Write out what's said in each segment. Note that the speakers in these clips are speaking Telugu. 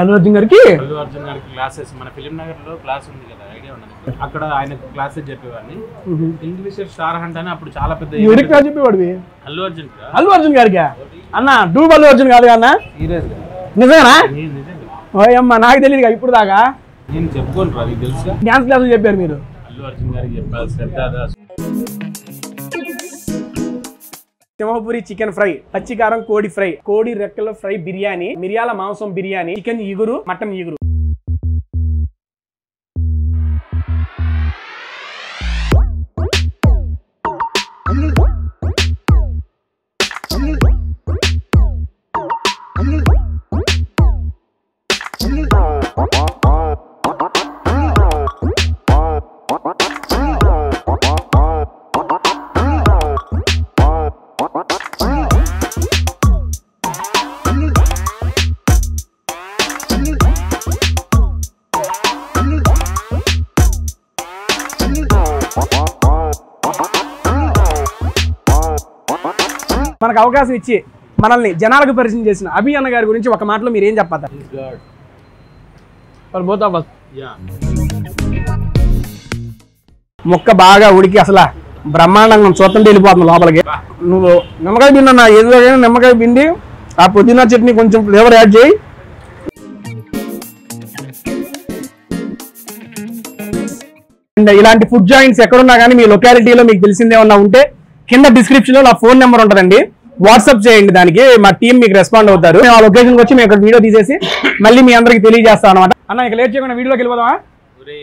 అల్లు అర్జున్ గారికి క్లాసెస్ మన ఫిలిం నగర్ లో క్లాస్ ఉంది కదా, ఐడియా ఉన్నది. అక్కడ ఆయన క్లాసెస్ చెప్పేవాడిని. ఇంగ్లీష్ స్టార్ హంట్ అని అప్పుడు చాలా పెద్ద చెప్పేవాడివి. అల్లు అర్జున్ గారికి అన్న డూబ్ అల్లు అర్జున్ కాదు అన్న, సీరియస్ గా నిజమేనా? ఓయమ్మ నాకు తెలియదు ఇప్పుడు దాకా. నేను చెప్పుకోను రా, నీకు తెలుసా? డాన్స్ క్లాసులు చెప్పారు మీరు. అల్లు అర్జున్ గారికి చెప్పాలి శ్రద్ధ. సింహపురి చికెన్ ఫ్రై, పచ్చికారం కోడి ఫ్రై, కోడి రెక్కల ఫ్రై బిర్యానీ, మిరియాల మాంసం బిర్యానీ, చికెన్ ఇగురు, మటన్ ఇగురు. మనకు అవకాశం ఇచ్చి మనల్ని జనాలకు పరిచయం చేసిన అభి అన్న గారి గురించి ఒక మాటలో మీరు ఏం చెప్పాలి? మొక్క బాగా ఉడికి అసలు బ్రహ్మాండంగా చూస్తుంటే వెళ్ళిపోతుంది లోపలికి. నువ్వు నిమ్మకాయ పిండి అన్న, ఏదో నిమ్మకాయ పిండి ఆ పుదీనా చట్నీ కొంచెం ఫ్లేవర్ యాడ్ చేయి. ఇలాంటి ఫుడ్ జాయింట్స్ ఎక్కడున్నా కానీ మీ లొకాలిటీలో మీకు తెలిసిందేమన్నా ఉంటే కింద డిస్క్రిప్షన్ లో నా ఫోన్ నెంబర్ ఉంటుందండి, వాట్సాప్ చేయండి. దానికి మా టీం మీకు రెస్పాండ్ అవుతారు. మేము ఆ లొకేషన్కి వచ్చి మేము ఇక్కడ వీడియో తీసేసి మళ్ళీ మీ అందరికి తెలియజేస్తాం అనమాట. అన్న ఇక లేట్ చేయకుండా వీడియోలోకి వెళ్ళిపోదామా?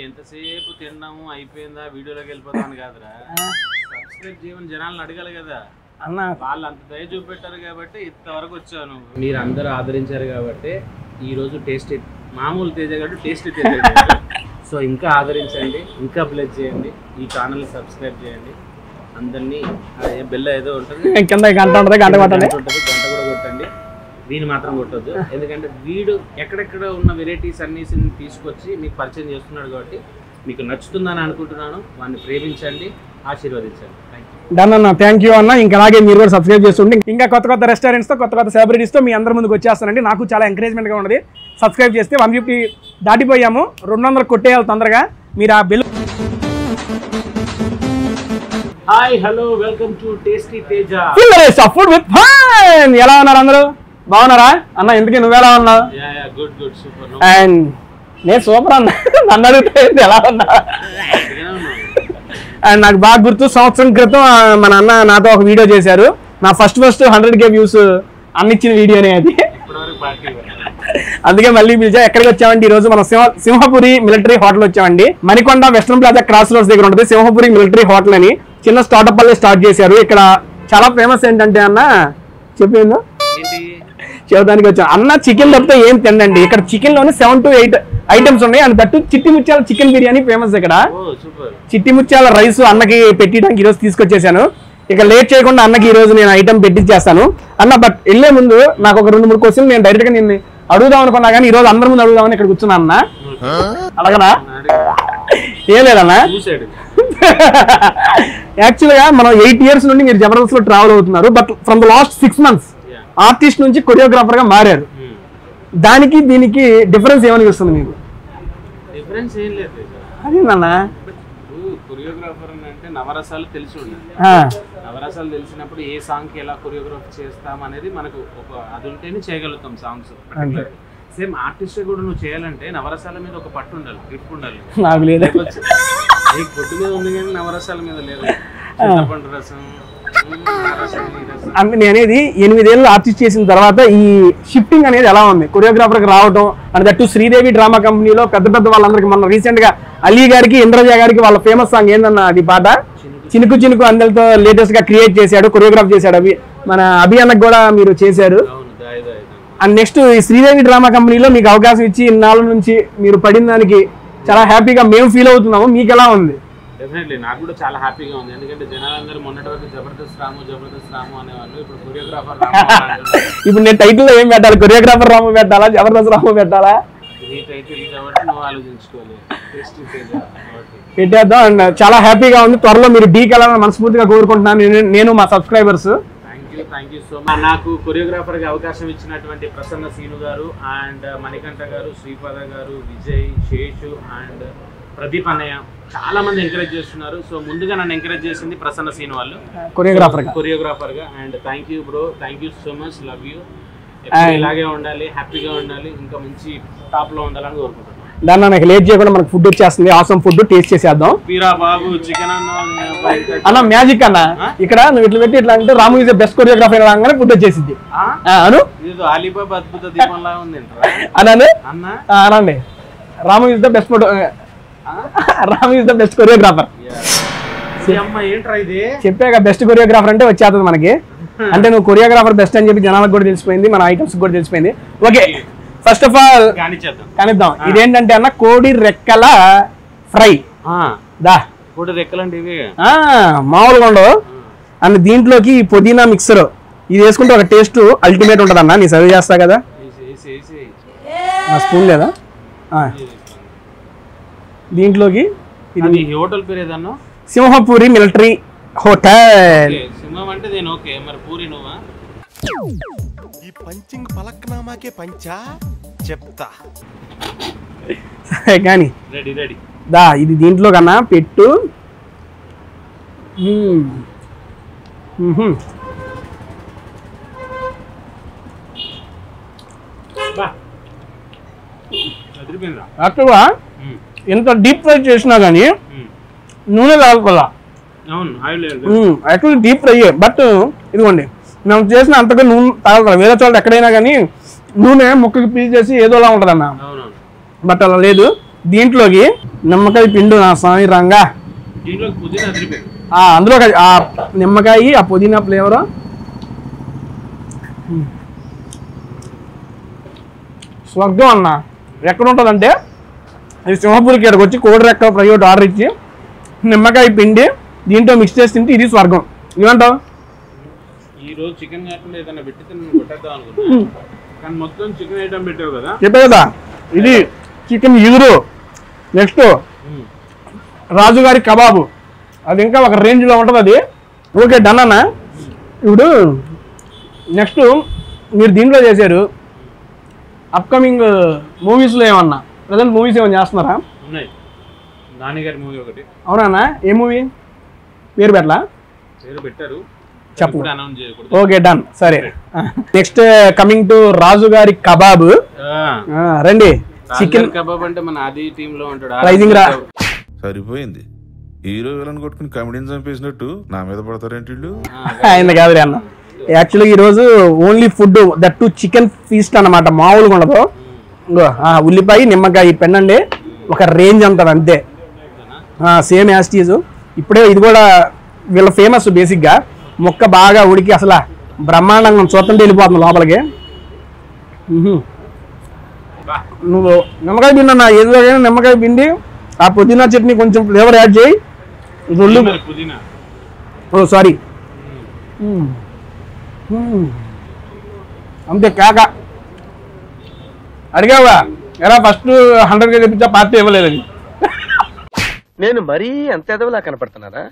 ఎంతసేపు తిన్నాము అయిపోయిందా వీడియోలోకి వెళ్ళిపోతాను కాదురా, సబ్స్క్రైబ్ చేయమని జనాలను అడగాలి కదా అన్న. వాళ్ళు అంత దయ చూపెట్టారు కాబట్టి ఇంతవరకు వచ్చాను. మీరు అందరూ ఆదరించారు కాబట్టి ఈ రోజు టేస్టీ మామూలు తేజ కాబట్టి టేస్టీ తేజ. సో ఇంకా ఆదరించండి, ఇంకా ప్లేస్ చేయండి, ఈ ఛానల్ని సబ్స్క్రైబ్ చేయండి. అందరినీ బెల్ల ఏదో ఉంటుంది కింద గంట ఉంటుంది, గంట కొట్టండి, గంట కూడా కొట్టండి. వీని మాత్రం కొట్టద్దు, ఎందుకంటే వీడు ఎక్కడెక్కడ ఉన్న వెరైటీస్ అన్ని తీసుకొచ్చి మీకు పరిచయం చేస్తున్నాడు కాబట్టి మీకు నచ్చుతుందని అనుకుంటున్నాను. వాడిని ప్రేమించండి, ఆశీర్వదించండి. డన్ అన్న, థ్యాంక్ యూ అన్న. ఇంకా అలాగే మీరు కూడా సబ్స్క్రైబ్ చేస్తుంటే ఇంకా కొత్త కొత్త రెస్టారెంట్స్తో కొత్త కొత్త సెలబ్రిటీస్తో మీ అందరి ముందుకు వచ్చేస్తానండి. నాకు చాలా ఎంకరేజ్మెంట్గా ఉన్నది. సబ్స్క్రైబ్ చేస్తే 150 దాటిపోయాము, 200 కొట్టేయాలి తొందరగా. మీరు ఆ bill. Hi hello welcome to tasty Teja food with fun. ఎలా ఉన్నారు అందరూ? బాగున్నారా అన్న? ఎందుకు నువ్వెలా ఉన్నావు? Good good super. అండ్ నేను సూపర్ అన్న. నన్ను అడిగితే ఎలా ఉన్నా? అండ్ నాకు బాగా గుర్తు, సంవత్సరం క్రితం మన అన్న నాతో ఒక వీడియో చేశారు. నా ఫస్ట్ 100K వ్యూస్ అన్నిచ్చిన వీడియోనే అది. అందుకే మళ్ళీ పిలిచా. ఎక్కడికి వచ్చామండి ఈరోజు? మనం సింహపురి మిలిటరీ హోటల్ వచ్చామండి. Manikonda western plaza cross roads దగ్గర ఉంటుంది సింహపురి మిలిటరీ హోటల్ అని. చిన్న స్టార్ట్అప్ వల్లే స్టార్ట్ చేశారు. ఇక్కడ చాలా ఫేమస్ ఏంటంటే అన్న చెప్పిందో చెప్పడానికి వచ్చాం. అన్న చికెన్ తప్పితే ఏం తినండి. ఇక్కడ చికెన్ లోనే 7 to 8 ఐటమ్స్ ఉన్నాయి. అండ్ దట్టు చిట్టి ముత్యాల చికెన్ బిర్యానీ ఫేమస్ ఇక్కడ. చిట్టి ముత్యాల రైస్ అన్నకి పెట్టడానికి ఈరోజు తీసుకొచ్చేసాను. ఇక లేట్ చేయకుండా అన్నకి ఈ రోజు నేను ఐటమ్ పెట్టించేస్తాను అన్న. బట్ వెళ్లే ముందు నాకు ఒక 2-3 క్వశ్చన్లు నేను డైరెక్ట్ గా నిన్ను అడుగుదాం అనుకున్నా కానీ ఈ రోజు అందరి ముందు అడుగుదామని ఇక్కడ కూర్చున్నా అన్న. అలాగనా? ఏం లేదన్నా, యాక్చువల్ గా మనం 8 years నుండి మీరు జబర్దస్త్ లో ట్రావెల్ అవుతున్నారు. But from the last 6 months artist నుంచి కొరియోగ్రాఫర్ గా మారారు. దానికి దీనికి డిఫరెన్స్ ఏమనిపిస్తుంది మీకు? డిఫరెన్స్ ఏం లేదు అదేనన్నా. కొరియోగ్రాఫర్ అంటే నవరసాలు తెలిసి ఉండాలి. నవరసాలు తెలిసినప్పుడు ఏ సాంగ్ కి ఎలా కొరియోగ్రాఫ్ చేస్తాం అనేది మనకు ఒక అది ఉంటేనే చేయగలుగుతాం సాంగ్స్. సేమ్ ఆర్టిస్ట్ కూడా నువ్వు చేయాలంటే నవరసాల మీద ఒక పట్టు ఉండాలి, గ్రిప్ ఉండాలి. నాకు లేదు, పొట్టు మీద ఉంది కానీ నవరసాల మీద లేదు. చింతపండు రసం, నేను అనేది 8 ఏళ్ళు ఆర్టిస్ట్ చేసిన తర్వాత ఈ షిఫ్టింగ్ అనేది ఎలా ఉంది కొరియోగ్రాఫర్ కి రావడం? అండ్ దట్టు శ్రీదేవి డ్రామా కంపెనీలో పెద్ద పెద్ద వాళ్ళందరికి, మొన్న రీసెంట్ గా అలీ గారికి ఇంద్రజ గారికి వాళ్ళ ఫేమస్ సాంగ్ ఏందన్న అది పాట చినుకు చినుకు అందరితో లేటెస్ట్ గా క్రియేట్ చేశాడు, కొరియోగ్రాఫ్ చేశాడు. మన అభి అన్నకు కూడా మీరు చేశారు. అండ్ నెక్స్ట్ ఈ శ్రీదేవి డ్రామా కంపెనీలో మీకు అవకాశం ఇచ్చి ఇన్నాళ్ళ నుంచి మీరు పడిన దానికి చాలా హ్యాపీగా మేము ఫీల్ అవుతున్నాము. మీకు ఎలా ఉంది? డెఫినెట్లీ నాకు కూడా చాలా హ్యాపీగా ఉంది. ఎందుకంటే జనాలందరూ మొన్నటి వరకు జబర్దస్త్ రాము అనేవాళ్ళు. ఇప్పుడు కొరియోగ్రాఫర్ ఇప్పుడు నేను టైటిల్ ఏం పెట్టాలి? కొరియోగ్రాఫర్ రాము పెట్టాలా, జబర్దస్త్ రాము పెట్టాలా? ఈ టైటిల్ కాబట్టి నువ్వు ఆలోచించుకోవాలి. పెట్టేద్దాం. అండ్ చాలా హ్యాపీగా ఉంది. త్వరలో మీరు డీకి వెళ్ళాలని మనస్ఫూర్తిగా కోరుకుంటున్నాను నేను మా subscribers. Thank you so much. నాకు కొరియోగ్రాఫర్గా అవకాశం ఇచ్చినటువంటి ప్రసన్న సీను గారు అండ్ మణికంఠ గారు, శ్రీపాద గారు, విజయ్, శేషు అండ్ ప్రదీప్ అన్నయ్య చాలా మంది ఎంకరేజ్ చేస్తున్నారు. సో ముందుగా నన్ను ఎంకరేజ్ చేసింది ప్రసన్న సీను వాళ్ళు కొరియోగ్రాఫర్గా. And thank you bro, thank you so much, love you. ఇలాగే ఉండాలి, హ్యాపీగా ఉండాలి, ఇంకా మంచి టాప్లో ఉండాలని కోరుకుంటున్నాను. దాన్ని నాకు లేట్ చేయకుండా మనకు ఫుడ్ వచ్చేస్తుంది, ఆసమ్ ఫుడ్ టేస్ట్ చేసేద్దాం. వీరా బాబు చికెన్ అన్న మ్యాజిక్ అన్న, ఇక్కడ నువ్వు ఇట్లా పెట్టి ఇట్లా అంటే Ramu is the best choreographer రాగానే ఫుడ్ వచ్చేసింది. అను అలీబాబా అద్భుత దీపంలా ఉంది అనండి అనండి. Ramu is the best food, Ramu is the best choreographer. చెప్పాక బెస్ట్ కొరియోగ్రాఫర్ అంటే వచ్చేస్తుంది మనకి. అంటే నువ్వు కొరియోగ్రాఫర్ బెస్ట్ అని చెప్పి జనాలకు కూడా తెలిసిపోయింది, మన ఐటమ్స్ కూడా తెలిసిపోయింది. ఓకే, ఫస్ట్ ఆఫ్ ఆల్ కానిద్దాం. ఇదేంటంటే అన్న కోడి రెక్కల ఫ్రై. దా కోడి రెక్కలు అంటే మామూలుగా ఉండవు అన్న. దీంట్లోకి పుదీనా మిక్సర్ ఇది వేసుకుంటే ఒక టేస్ట్ అల్టిమేట్ ఉంటుంది అన్న. నీ సర్వ్ చేస్తా కదా, స్పూన్ లేదా దీంట్లోకి. ఇది హోటల్ పేరు ఏదన్నా? Simhapuri military hotel. సింహం అంటే నేను ఓకే, మరి పూరి నువ్వా? ఈ పంచింగ్ పలక్నామాకే పంచా చెప్తా కానీ రెడీ రెడీ దా. ఇది దీంట్లో కన్నా పెట్టు. యాక్చువల్గా ఎంత డీప్ ఫ్రై చేసినా కానీ నూనె తాగల. యాక్చువల్లీ డీప్ ఫ్రై, బట్ ఇదిగోండి మేము చేసిన అంతగా నూనె తాగల. వేరే చోట ఎక్కడైనా కానీ నూనె ముక్కకి పీచేసి ఏదోలా ఉంటుంది అన్న, బట్ అలా లేదు. దీంట్లోకి నిమ్మకాయ పిండు నా స్వామి రంగా, అందులో ఆ నిమ్మకాయ ఆ పుదీనా ఫ్లేవర్ స్వర్గం అన్న. ఎక్కడ ఉంటుందంటే ఇది సింహపురికి ఇక్కడికి వచ్చి కోడి రెక్క ఫ్రై ఒకటి ఆర్డర్ ఇచ్చి నిమ్మకాయ పిండి దీంట్లో మిక్స్ చేసి తింటే ఇది స్వర్గం. ఏమంటావు? ఈరోజు చికెన్ కాకుండా ఏదైనా పెట్టి కొట్టేద్దాం అనుకున్నా, కానీ మొత్తం చికెన్ ఐటమ్ పెట్టావు కదా. చెప్పే కదా, ఇది చికెన్ ఇగురు. నెక్స్ట్ రాజుగారి కబాబు, అది ఇంకా ఒక రేంజ్లో ఉంటుంది అది. ఓకే డన్ అన్న. ఇప్పుడు నెక్స్ట్ మీరు దీంట్లో చేశారు అప్కమింగ్ మూవీస్లో ఏమన్నా ప్రజెంట్ మూవీస్ ఏమైనా చేస్తున్నారా? ఉన్నాయి, నాన్నగారి మూవీ ఒకటి. అవునా? ఏ మూవీ పేరు పెట్టలా? పేరు పెట్టారు, చెప్పు. Okay done. సరే, నెక్స్ట్ కమింగ్ టు రాజుగారి కబాబ్. రండి. చికెన్ కబాబ్ అంటే మన ఆది టీమ్ లో ఉంటాడు. రైజింగ్ రా. సరిపోయింది, హీరో విలన్ కొట్టుకుని కమెడీని చంపేసినట్టు నా మీద పడతారేంటి? ఆయన కాదు అన్న. యాక్చువల్గా ఈరోజు only food, that to chicken feast అన్నమాట. మామూలుగా ఉండదు. ఉల్లిపాయ నిమ్మకాయ పెన్నండి, ఒక రేంజ్ అంటారు అంతే. సేమ్ యాస్టీజ్. ఇప్పుడే ఇది కూడా వీళ్ళ ఫేమస్. బేసిక్గా మొక్క బాగా ఉడికి అసలు బ్రహ్మాండంగా చూస్తుంటే వెళ్ళిపోతుంది లోపలికి. నువ్వు నిమ్మకాయ పిండి అన్న, ఏదో నిమ్మకాయ పిండి ఆ పుదీనా చట్నీ కొంచెం ఫ్లేవర్ యాడ్ చేయి. ఓ సారీ, అంతే కాక అడిగావా ఎలా ఫస్ట్ 100 తెప్పించా పార్టీ ఇవ్వలేదని. నేను మరీ అంత ఎదవలా కనపడుతున్నారా?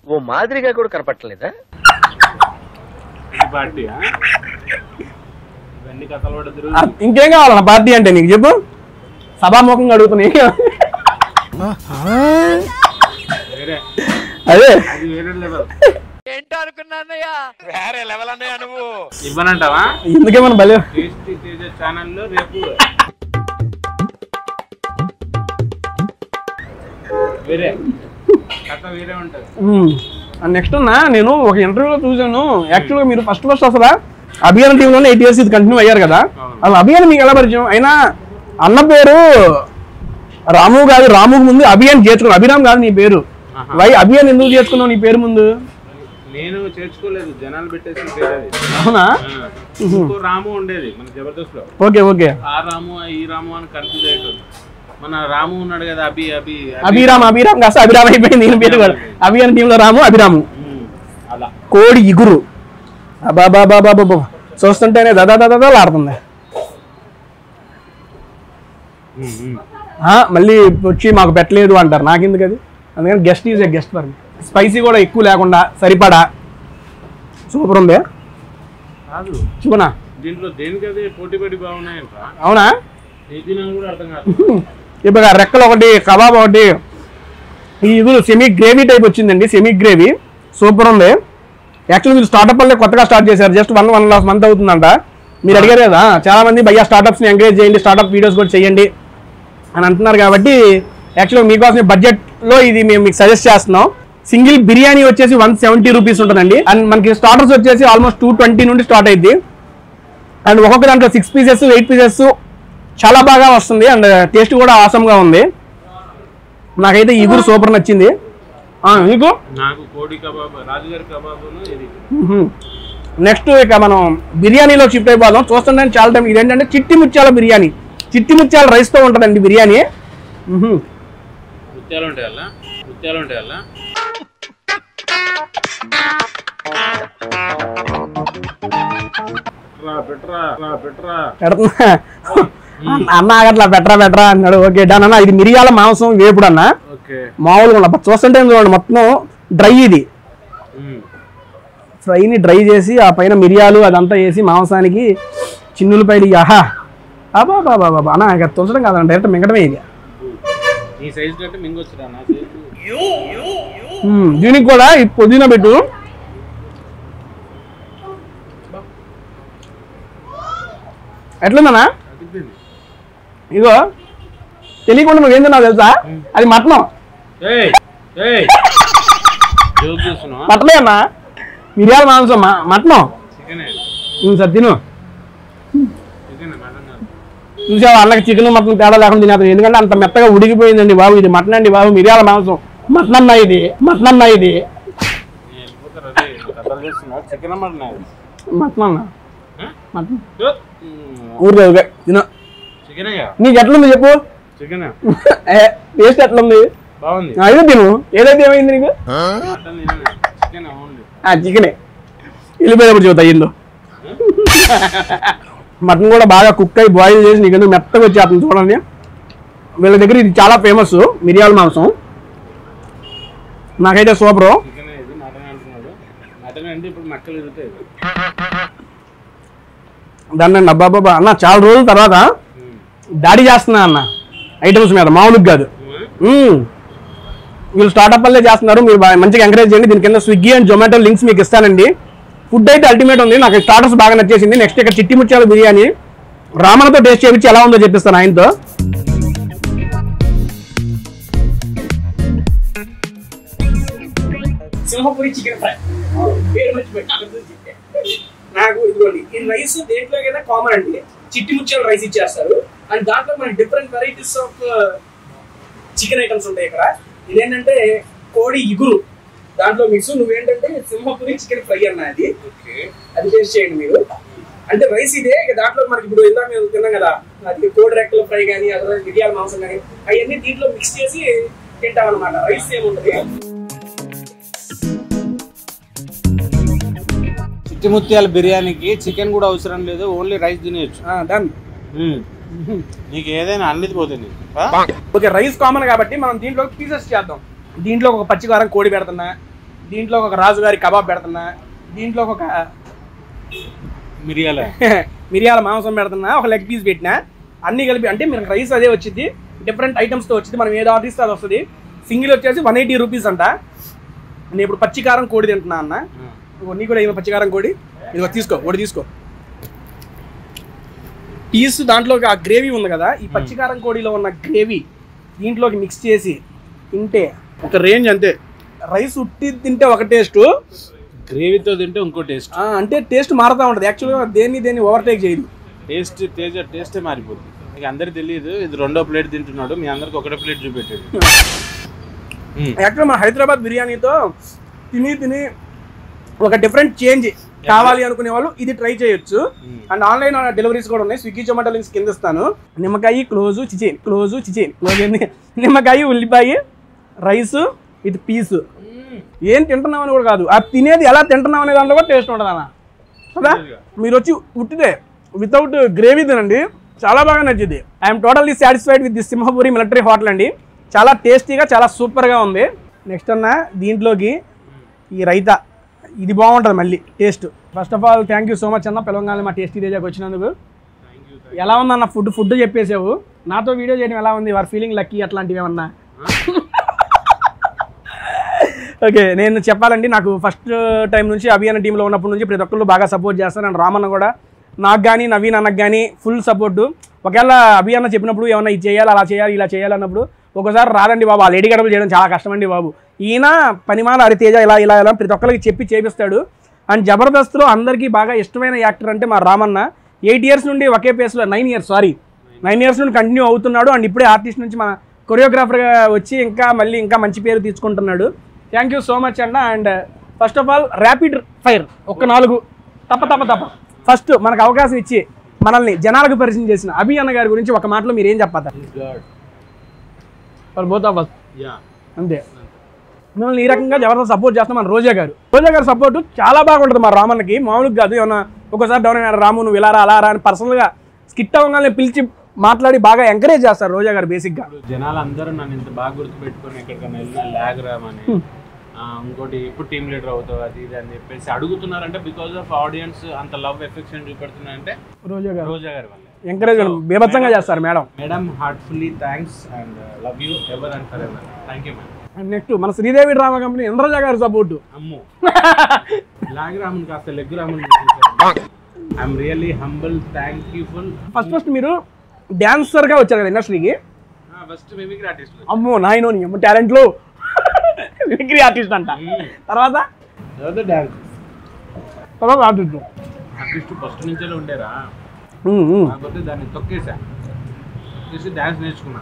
ఓ మాదిరిగా కూడా కనపడలేదా? ఇంకేం కావాలన్నా పార్టీ అంటే నీకు చెప్పు, సభాముఖంగా అడుగుతున్నాయి. అదే ఇవ్వనంటావా? ఎందుకే మన భలే ఛానల్లో రేపు వేరే కథ వేరే ఉంటది. నెక్స్ట్ అన్నా నేను ఒక ఇంటర్వ్యూలో చూసాను. యాక్చువల్గా మీరు ఫస్ట్ అసలు అభియాన్ టీంలోనే 8 years ఇది కంటిన్యూ అయ్యారు కదా. అసలు అభియాన్ మీకు ఎలా పరిచయం? అయినా అన్న పేరు రాము కాదు, రాముకు ముందు అభియాన్ చేర్చుకున్నావు. అభిరామ్ కాదు నీ పేరు. వై అభియాన్ ఎందుకు చేర్చుకున్నావు నీ పేరు ముందు? నేను చేర్చుకోలేదు, జనాలు పెట్టేసి పేరు అది. అవునా? రాము ఉండేది మన జబర్దస్త్ లో. Okay okay. ఆ రాము ఈ రాము అని కన్ఫ్యూజ్ అయిపోయింది. మన రాము ఉన్నాడు కదా, అభిరామ్ కాస్త అభిరామ్ అయిపోయింది. నేను పేరు కూడా అభియాన్ టీంలో రాము అభిరాము. అలా కోడి ఇగురు బాబా చూస్తుంటేనే దాదాదాదాలాడుతుంది. మళ్ళీ వచ్చి మాకు పెట్టలేదు అంటారు. నాకెందుకు అది? అందుకని guest is a guest for me. Spicy కూడా ఎక్కువ లేకుండా సరిపడా సూపర్ ఉంది. కాదు చికెనా దీంట్లో దేనికదే పోటీ పడి బాగున్నాయంట. అవునా? ఇది నాకు కూడా అర్థం కాదు. ఇప్పుడు రెక్కలు ఒకటి, కబాబ్ ఒకటి, ఈ ఇది సెమీ గ్రేవీ టైప్ వచ్చిందండి. సెమీ గ్రేవీ సూపర్ ఉంది. యాక్చువల్లీ మీరు స్టార్ట్అప్ వల్లే కొత్తగా స్టార్ట్ చేశారు. జస్ట్ 1.5 month అవుతుందంట. మీరు అడిగారు కదా చాలా మంది భయ్యా స్టార్ట్అప్స్ని ఎంకరేజ్ చేయండి, స్టార్ట్అప్ వీడియోస్ కూడా చేయండి అని అంటున్నారు. కాబట్టి యాక్చువల్గా మీకోసం బడ్జెట్లో ఇది మేము మీకు సజెస్ట్ చేస్తున్నాం. సింగిల్ బిర్యానీ వచ్చేసి 170 రూపీస్ ఉంటుందండి. అండ్ మనకి స్టార్టర్స్ వచ్చేసి ఆల్మోస్ట్ 220 నుండి స్టార్ట్ అయింది. అండ్ ఒక్కొక్క దాంట్లో 6 pieces 8 pieces చాలా బాగా వస్తుంది. అండ్ టేస్ట్ కూడా ఆసమ్గా ఉంది. నాకైతే ఈ గురు సూపర్ నచ్చింది. మీకు? నాకు కోడి కబాబ్, రాజుగారి కబాబ్. నెక్స్ట్ ఇక మనం బిర్యానీలో షిఫ్ట్ అయిపోదాం. చూస్తుంటే చాలా టైం ఇది ఏంటంటే చిట్టి ముత్యాల బిర్యానీ. చిట్టి ముత్యాల రైస్తో ఉంటుందండి బిర్యానీ. ముత్యాలు ఉంటాయల్లా, ముత్యాలు ఉంటాయల్లా. అన్న అట్లా పెట్టరా అన్నాడు. ఓకే డన్ అన్న. ఇది మిరియాల మాంసం వేపుడు అన్న. మామూలుగా చూస్తుంటే చూడండి మొత్తం డ్రై. ఇది ఫ్రైని డ్రై చేసి ఆ పైన మిరియాలు అదంతా వేసి మాంసానికి చిన్నులపైలు. ఆహా బాబా అన్న ఇక తుంచడం కాదన్న, డైరెక్ట్ మింగటమే. ఇది దీనికి కూడా ఈ పుదీనా పెట్టు. ఎట్లుందన్నా? ఇగో తెలియకుండా నువ్వేం తిన్నావు తెలుసా? అది మటనం. మటనే అన్నా, మిరియాల మాంసం మటనం. సార్ తిను. చూసావా అన్నకి చికెన్ మటన్ తేడా లేకుండా తినేది. ఎందుకంటే అంత మెత్తగా ఉడికిపోయిందండి బాబు. ఇది మటన్ అండి బాబు, మిరియాల మాంసం. మటన్ అన్నా ఇది, మటన్ అన్నా ఇది. మటన్ అన్నా, మటన్ ఊరికే తిను. నీకు ఎట్లుంది చెప్పు? టేస్ట్ ఎట్లుంది? అయితే తిను. ఏదైతే ఏమైంది నీకు? చికెనే. వెళ్ళిపోయేప్పుడు చూద్దా అయ్యిందో. మటన్ కూడా బాగా కుక్ అయి బాయిల్ చేసి నీకు ఎందుకు మెత్తగా వచ్చేస్తుంది చూడండి. వీళ్ళ దగ్గర ఇది చాలా ఫేమస్ మిరియాల మాంసం. నాకైతే సూపరు. దాన్ని అబ్బాబా అన్న చాలా రోజుల తర్వాత దాడి చేస్తున్నా అన్న ఐటమ్స్ మీద, మామూలుగా కాదు. వీళ్ళు స్టార్ట్అప్ వల్లే చేస్తున్నారు. మీరు మంచిగా ఎంకరేజ్ చేయండి. దీని కింద స్విగ్గీ అండ్ జొమాటో లింక్స్ మీకు ఇస్తానండి. ఫుడ్ అయితే అల్టిమేట్ ఉంది. నాకు స్టార్టర్స్ బాగా నచ్చేసింది. నెక్స్ట్ ఇక్కడ చిట్టి ముత్యాల బిర్యానీ రామన్తో టేస్ట్ చేయించి ఎలా ఉందో చెప్పిస్తాను ఆయనతో. సింహపురి చికెన్ ఫ్రై నాకు ఇదిగోండి. ఈ రైస్ దేంట్లోకైనా కామన్ అండి. చిట్టి ముత్యాల రైస్ ఇచ్చేస్తారు. అండ్ దాంట్లో మనకి different varieties of chicken items ఉంటాయి ఇక్కడ. ఇదేంటంటే కోడి ఇగురు దాంట్లో మిక్స్. నువ్వేంటంటే సింహపురి చికెన్ ఫ్రై అన్న అది టేస్ట్ చేయండి మీరు. అంటే రైస్ ఇదే, దాంట్లో మనకి ఇప్పుడు ఇందాక మేము తిన్నాం కదా, అది కోడి రెక్కల ఫ్రై కానీ అదే మిరియాల మాంసం కానీ అవన్నీ దీంట్లో మిక్స్ చేసి తింటాం అనమాట. రైస్ ఏముంటుంది. చిట్టి ముత్యాల బిర్యానీకి చికెన్ కూడా అవసరం లేదు, ఓన్లీ రైస్ తినేయచ్చు. నీకు ఏదైనా అన్నిది పోతుంది. ఓకే రైస్ కామన్ కాబట్టి మనం దీంట్లో పీసెస్ చేద్దాం. దీంట్లో ఒక పచ్చికారం కోడి పెడుతున్నా, దీంట్లో ఒక రాజుగారి కబాబ్ పెడుతున్నా, దీంట్లో ఒక మిరియాల మాంసం పెడుతున్నా, ఒక లెగ్ పీస్ పెట్టినా. అన్నీ కలిపి అంటే మీరు రైస్ అదే వచ్చింది, డిఫరెంట్ ఐటమ్స్తో వచ్చింది. మనం ఏదో ఆర్డర్ ఇస్తే అది వస్తుంది. సింగిల్ వచ్చేసి 180 రూపీస్ అంట. నేను ఇప్పుడు పచ్చికారం కోడి తింటున్నా అన్న. నీ కూడా ఏమో పచ్చికారం కోడి ఇదిగో తీసుకో, ఒకటి తీసుకో. పీస్ దాంట్లోకి ఆ గ్రేవీ ఉంది కదా, ఈ పచ్చికారం కోడిలో ఉన్న గ్రేవీ దీంట్లోకి మిక్స్ చేసి తింటే ఒక రేంజ్. అంతే. రైస్ ఉట్టి తింటే ఒక టేస్ట్, గ్రేవీతో తింటే ఇంకో టేస్ట్. అంటే టేస్ట్ మారుతూ ఉంటుంది. యాక్చువల్గా దేన్ని ఓవర్టేక్ చేయదు. టేస్టే మారిపోతుంది. మీకు అందరికి తెలియదు, ఇది 2వ ప్లేట్ తింటున్నాడు. మీ అందరికి 1వ ప్లేట్ చూపెట్టాడు. యాక్చువల్గా మన హైదరాబాద్ బిర్యానీతో తిని ఒక డిఫరెంట్ చేంజ్ కావాలి అనుకునే వాళ్ళు ఇది ట్రై చేయొచ్చు. అండ్ ఆన్లైన్ డెలివరీస్ కూడా ఉన్నాయి. స్విగ్గీ జొమాటో లింక్స్ కింద ఇస్తాను. నిమ్మకాయ క్లోజు చిచెన్ నిమ్మకాయ ఉల్లిపాయ రైస్ ఇది పీసు. ఏం తింటున్నామని కూడా కాదు, అది తినేది ఎలా తింటున్నాం అనే దాంట్లో కూడా టేస్ట్ ఉంటుంది అన్న కదా. మీరు వచ్చి ఉట్టిదే వితౌట్ గ్రేవీ తినండి, చాలా బాగా నచ్చింది. I'm totally satisfied with the Simhapuri military hotel అండి. చాలా టేస్టీగా చాలా సూపర్గా ఉంది. నెక్స్ట్ అన్న దీంట్లోకి ఈ రైతా ఇది బాగుంటుంది మళ్ళీ taste. First of all thank you so much అన్న, పిలవగానే మా టేస్టీ తేజాకి వచ్చినందుకు. ఎలా ఉందన్న ఫుడ్ చెప్పేసావు, నాతో వీడియో చేయడం ఎలా ఉంది, వారు ఫీలింగ్ లక్కీ అట్లాంటివి ఏమన్నా? ఓకే, నేను చెప్పాలండి, నాకు ఫస్ట్ టైం నుంచి అభియాన టీంలో ఉన్నప్పటి నుంచి ప్రతి ఒక్కళ్ళు బాగా సపోర్ట్ చేస్తారు. అండ్ రామన్న కూడా నాకు కానీ నవీన్ అన్నకు కానీ ఫుల్ సపోర్టు. ఒకవేళ అభియాన చెప్పినప్పుడు ఏమన్నా ఇది చేయాలి, అలా చేయాలి, ఇలా చేయాలి అన్నప్పుడు ఒకసారి రాదండి బాబు, ఆ లేడీ గడపలు చేయడం చాలా కష్టమండి బాబు. ఈయన పనిమాల హరితేజ ఇలా ఇలా ఇలా ప్రతి ఒక్కరికి చెప్పి చేపిస్తాడు. అండ్ జబర్దస్త్లో అందరికీ బాగా ఇష్టమైన యాక్టర్ అంటే మా రామన్న. 8 years నుండి ఒకే పేస్లో 9 years నుండి కంటిన్యూ అవుతున్నాడు. అండ్ ఇప్పుడే ఆర్టిస్ట్ నుంచి మన కొరియోగ్రాఫర్గా వచ్చి ఇంకా మంచి పేరు తీసుకుంటున్నాడు. థ్యాంక్ యూ సో మచ్ అన్న. And first of all rapid fire ఒక్క 4 తప్ప ఫస్ట్ మనకు అవకాశం ఇచ్చి మనల్ని జనాలకు పరిచయం చేసిన అభి అన్న గారి గురించి ఒక మాటలో మీరు ఏం చెప్పారు? Both of us. అంతే, మిమ్మల్ని ఈ రకంగా జబర్దస్త్ సపోర్ట్ చేస్తాం. మన రోజా గారు సపోర్ట్ చాలా బాగుంటుంది మా రామన్నకి, మామూలుగా కాదు. ఏమన్నా ఒకసారి డౌన్ అయినా రాము నువ్వు ఇలా రా అలా రా అని పర్సనల్గా స్కిట్ అవ్వగానే పిలిచి మాట్లాడి బాగా ఎంకరేజ్ చేస్తారు రోజా గారు. బేసిక్గా జనాలు అందరూ నన్ను ఇంత బాగా గుర్తుపెట్టుకొని ఎక్కడికైనా వెళ్ళినా లాగ్ రామని, ఇంకోటి ఎప్పుడు టీమ్ లీడర్ అవుతావు అది ఇది అని చెప్పేసి అడుగుతున్నారంటే బికాస్ ఆఫ్ ఆడియన్స్ అంత లవ్ ఎఫెక్షన్ చూపెడుతున్నారంటే రోజా గారి వల్ల ఎంకరేజ్ బేబత్సంగా చేస్తారు madam. Heartfully thanks and love you ever and for ever. Thank you madam. And next మన శ్రీదేవి డ్రామా కంపెనీ ఇంద్రజ గారి సపోర్టు. అమ్మో లాగ్ రామన్ కాస్త లెగ్ Raman. I'm really humble, thankful. First మీరు డాన్సర్గా వచ్చారు కదా ఇండస్ట్రీకి. First mimicry artist. అమ్మో నాయనో నీ అమ్మ టాలెంట్లో మిమిక్రీ ఆర్టిస్ట్ అంట. తర్వాత ఆర్టిస్ట్ ఫస్ట్ నుంచే ఉండేరా, కాకపోతే దాన్ని తొక్కేసా, డాన్స్ నేర్చుకున్నా.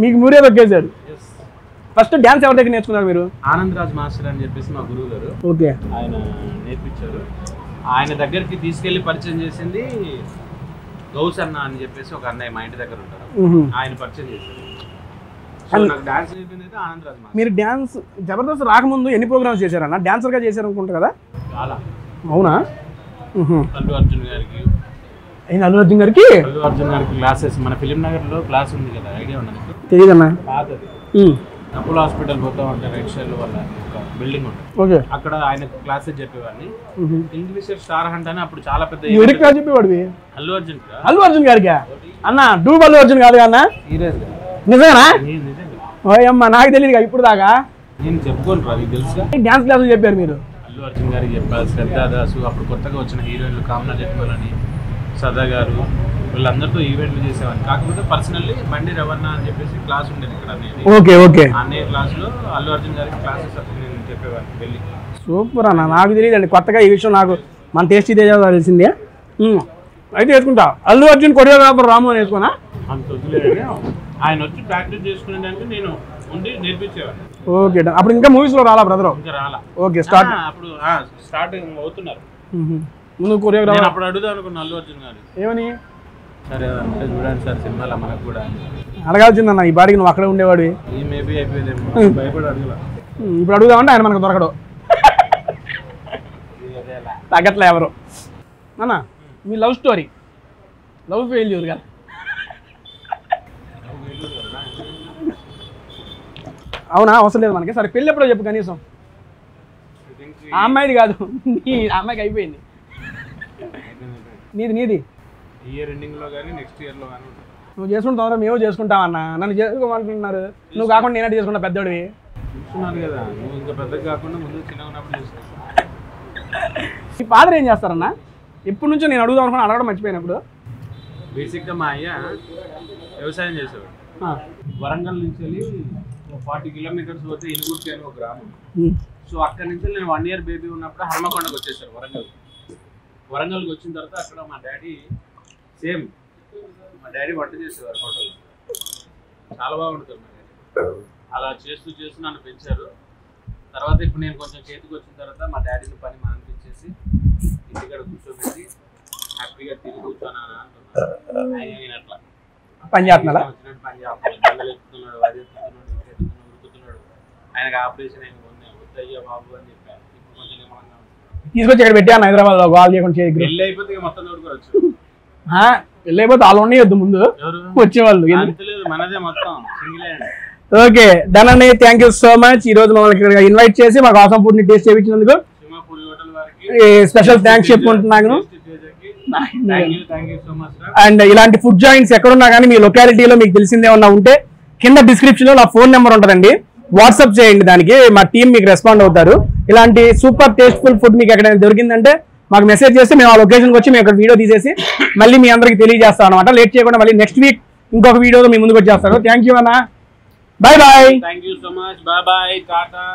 మీకు మీరే తొక్కేశారు. ఫస్ట్ డాన్స్ ఎవరి దగ్గర నేర్చుకున్నారు మీరు? ఆనంద్ రాజ్ మాస్టర్ అని చెప్పేసి మా గురువు గారు. ఓకే, ఆయన నేర్పించారు. ఆయన దగ్గరికి తీసుకెళ్లి పరిచయం చేసింది గౌస్ అన్న అని చెప్పేసి ఒక అన్నయ్య మా ఇంటి దగ్గర ఉంటారు, ఆయన పరిచయం చేశారు. నాకు డాన్స్ నేర్పింది అయితే ఆనంద్ రాజ్ మాస్టర్. మీరు డాన్స్ జబర్దస్త్ రాకముందు ఎన్ని ప్రోగ్రామ్స్ చేశారన్న? డాన్సర్గా చేశారు అనుకుంటా కదా? చాలా. అవునా? అల్లు అర్జున్ గారికి క్లాసెస్ మన ఫిలిం నగర్ లో క్లాస్ ఉంది కదా, ఐడియా ఉన్నది? తెలియదన్నా. అపోలో హాస్పిటల్ పోతా ఉంటారు, రైట్ సైడ్ వల్ల ఒక బిల్డింగ్ ఉంటుంది, అక్కడ ఆయన క్లాసెస్ చెప్పేవాడిని. ఇంగ్లీష్ స్టార్ హంట్ అని అప్పుడు చాలా పెద్ద చెప్పేవాడివి. అల్లు అర్జున్ గారికి అన్న డూబ్ అల్లు అర్జున్ కాదు అన్న, నిజంగా? ఓయమ్మా నాకు తెలియదు ఇప్పుడు దాకా. నేను చెప్పుకోను రా, తెలుసుగా. డాన్స్ క్లాసులు చెప్పారు మీరు? అల్లు అర్జున్ గారికి చెప్పారు, శ్రద్ధా దాసు, అప్పుడు కొత్తగా వచ్చిన హీరోయిన్లు కామనా జట్మలని, సదా గారు, వీళ్ళందరితో ఈవెంట్లు చేసేవాడిని. కాకపోతే పర్సనల్లీ బండి రవణ అని చెప్పేసి క్లాస్ ఉండేది ఇక్కడ అనేది. Okay okay. అన్నయ్య క్లాస్లో అల్లు అర్జున్ గారికి క్లాసెస్ అప్పుడు నేను చెప్పేవాడిని వెళ్ళి. సూపర్ అన్న, నాకు తెలియదండి కొత్తగా ఈ విషయం, నాకు మన టేస్టీ తేజ తెలిసిందే. అయితే వేసుకుంటా అల్లు అర్జున్ కొరియోగ్రాఫర్ రాము అని వేసుకున్నా. అంత వదిలేదని ఆయన వచ్చి ప్రాక్టీస్ చేసుకునేదానికి నేను ఉండి నేర్పించేవాడిని. ఓకే, అప్పుడు ఇంకా మూవీస్లో రాలా బ్రదర్? ఇంకా రాలా. ఓకే, అప్పుడు స్టార్టింగ్ అవుతున్నారు. ముందు కొరియోగ్రాఫర్ అప్పుడు అడుగుదాం అనుకున్నా అల్లు అర్జున్ గారు. ఏమని? సరే అంటే చూడండి సార్ సినిమాలో మనకు కూడా అడగాల్సిందన్న, ఈ బాడీకి నువ్వు అక్కడ ఉండేవాడు. మేబీ అయిపోయింది, భయపడి అడగల. ఇప్పుడు అడుగుదామంటే ఆయన మనకు దొరకడు, తగ్గట్లే ఎవరు. అన్న మీ లవ్ స్టోరీ, లవ్ ఫెయిల్యూర్ కదా? అవునా? అవసరం లేదు మనకి. సరే పెళ్ళి ఎప్పుడో చెప్పు కనీసం. ఆ అమ్మాయిది కాదు, ఆ అమ్మాయికి అయిపోయింది. నీది ఇయర్ ఎండింగ్ లో కానీ నెక్స్ట్ ఇయర్ లో కానీ. నువ్వు చేసుకుంటావు, మేము చేసుకుంటామన్న. నన్ను చేసుకోమంటున్నారు, నువ్వు కాకుండా నేనంటే చేసుకుంటా. పెద్దోడివి కదా నువ్వు, ఇంకా పెద్దగా కాకుండా ముందు చిన్నగా ఉన్నప్పుడు చేసుకుంటా. ఈ ఫాదర్ ఏం చేస్తారన్న? ఎప్పటి నుంచో నేను అడుగుదాం అనుకుని అడగడం మర్చిపోయినప్పుడు. బేసిక్గా మా అయ్య వ్యవసాయం చేసేవాడు. వరంగల్ నుంచి వెళ్ళి 40 kilometers పోతే ఇనుగుర్తి అని ఒక గ్రామం. సో అక్కడి నుంచి నేను 1 year బేబీ ఉన్నప్పుడు హన్మకొండకు వచ్చేసారు వరంగల్కి వచ్చిన తర్వాత అక్కడ మా డాడీ సేమ్ మా డాడీ వంట చేసేవారు హోటల్లో, చాలా బాగుంటుంది మా డాడీ. అలా చేస్తూ నన్ను పెంచారు. తర్వాత ఇప్పుడు నేను కొంచెం చేతికి వచ్చిన తర్వాత మా డాడీని పని మానిపించేసి ఇంటికాడ కూర్చోబెట్టి హ్యాపీగా తిరిగి కూర్చోనా అంటున్నాను. నేను అట్లా పని చేస్తున్నాడు, పని చేస్తున్నాడు, ఎక్కుతున్నాడు, అది ఎత్తుతున్నాడు, ఇంకా ఎత్తుతున్నాడు, ఉరుకుతున్నాడు. ఆయనకు ఆపరేషన్ అయింది, వద్దయ్యా బాబు అని చెప్పాను. ఇప్పుడు కొంచెం నిమ్మలంగా తీసుకొచ్చి ఇక్కడ పెట్టాను హైదరాబాద్ లో. కాల్ చేయకుండా పెళ్ళి అయిపోతే మొత్తం తోడుకోవచ్చు. పెళ్ళి అయిపోతే వాళ్ళు ఉండేయద్దు ముందు వచ్చేవాళ్ళు, మనదే మొత్తం సింగిల్. ఓకే డన్ అండి, థ్యాంక్ యూ సో మచ్. ఈ రోజు మమ్మల్ని ఇక్కడ ఇన్వైట్ చేసి మాకు ఆసం ఫుడ్ ని టేస్ట్ చేయించినందుకు. సింహాపూరి హోటల్ వారికి స్పెషల్ థ్యాంక్స్ చెప్పుకుంటున్నాను. Thank you so much. And ఇలాంటి ఫుడ్ జాయింట్స్ ఎక్కడున్నా కానీ మీ లొకాలిటీలో మీకు తెలిసిందే ఉన్నా ఉంటే కింద డిస్క్రిప్షన్ లో నా ఫోన్ నెంబర్ ఉంటుందండి, వాట్సాప్ చేయండి, దానికి మా టీం మీకు రెస్పాండ్ అవుతారు. ఇలాంటి సూపర్ టేస్ట్ఫుల్ ఫుడ్ మీకు ఎక్కడైనా దొరికిందంటే మాకు మెసేజ్ చేస్తే మేము ఆ లొకేషన్కి వచ్చి మేము ఒక వీడియో తీసేసి మళ్ళీ మీ అందరికి తెలియజేస్తాం అనమాట. లేట్ చేయకుండా మళ్ళీ నెక్స్ట్ వీక్ ఇంకొక వీడియోతో మీ ముందుకు వచ్చేస్తాను. థ్యాంక్ యూ అన్న, bye bye. Thank you so much, bye bye, Tata.